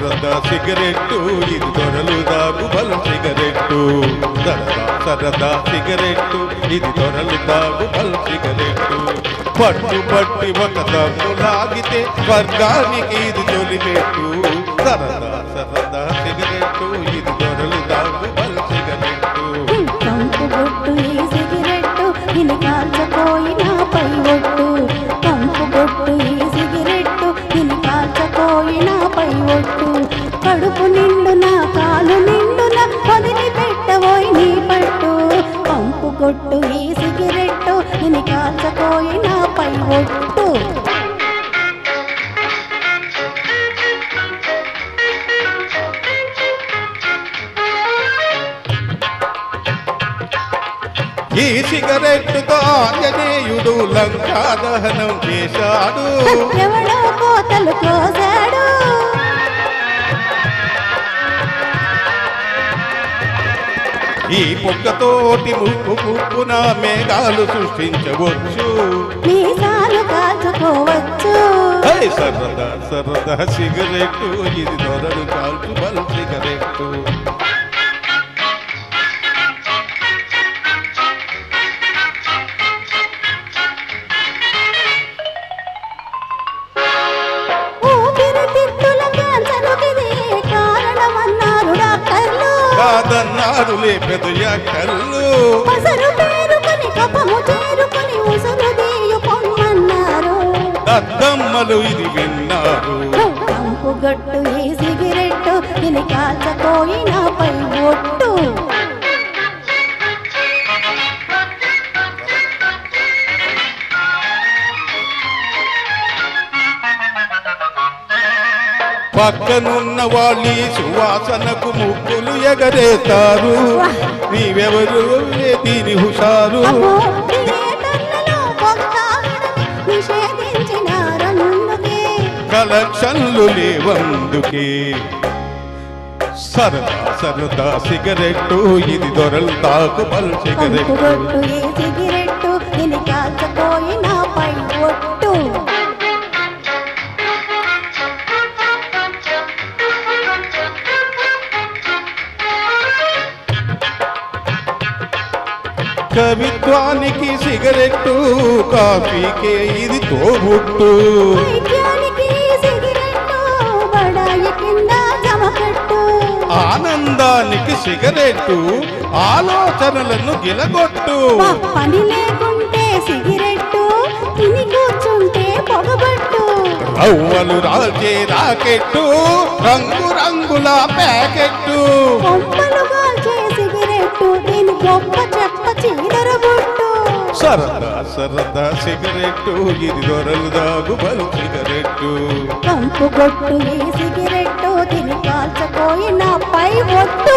సరదా సిగరెట్టు ఇది దొరలు దాగు బలం సిగరెట్టు సరదా సరదా సిగరెట్టు ఇది దొరలు దాగు బలం సిగరెట్టు పట్టు పట్టి ఒక దమ్ము లాగితే స్వర్గానికి ఇది తొలిపెట్టు సరదా సరదా సిగరెట్టు ఇది దొరలు దాగు బలం సిగరెట్టు కంపు గొట్టు ఈ సిగరెట్టు దీని కాల్చపోయినాపై ఒట్టు కంపు గొట్టు ఈ సిగరెట్టు దీని కాల్చపోయినాపై ఒట్టు కడుపు నిండున కాలు నిండున వదిలిపెట్టబోయి నీ పట్టు కంపు గొట్టు ఈ సిగరెట్టు దీని కాల్చపోయినాపై ఒట్టు ఈ సిగరెట్టుతో ఆంజనేయుడు లంకా దహనం చేశాడు ఎవడో కోతలు కోసాడు ఈ పొక్కతోటి ముక్కు ముక్కున మేఘాలు సృష్టించవచ్చు మీసాలు కాల్చుకోవచ్చు సరదా సరదా సిగరెట్టు ఇది దొరలు కాల్చు బల్ సిగరెట్టు కాదన్నారు లేపెదు యాక్టర్లు దద్దమ్మలు ఇది విన్నారు కంపు గట్టు ఈ సిగరెట్టు దీని కాల్చపోయినాపై ఒట్టు పక్కనున్న వాళ్ళ సువాసనకు ముగ్గులు ఎగరేస్తారు నీవెవరు దీని హుషారు కలెక్షన్లు లేవందుకే సరదా సరదా సిగరెట్టు ఇది దొరలు తాకు బల్ సిగరెట్టు సిగరెట్టు దీని కాల్చపోయినాపై ఒట్టు కవిత్వానికి సిగరెట్టు కాఫీకే ఇది తోబుట్టు ఆనందానికి సిగరెట్టు ఆలోచనలను గిలగొట్టు పని లేకుంటే సిగరెట్టు తిని కూర్చుంటే పొగబట్టు రవ్వలు రాల్చే రాకెట్టు రంగు రంగుల ప్యాకెట్టు సిగరెట్టు దీని గొప్ప చెప్ప చీదరబొట్టు సరదా సరదా సిగరెట్టు ఇది దొరలు దాగు బలు సిగరెట్టు కంపు గొట్టు ఈ సిగరెట్టు దీని కాల్చపోయిన పై ఒట్టు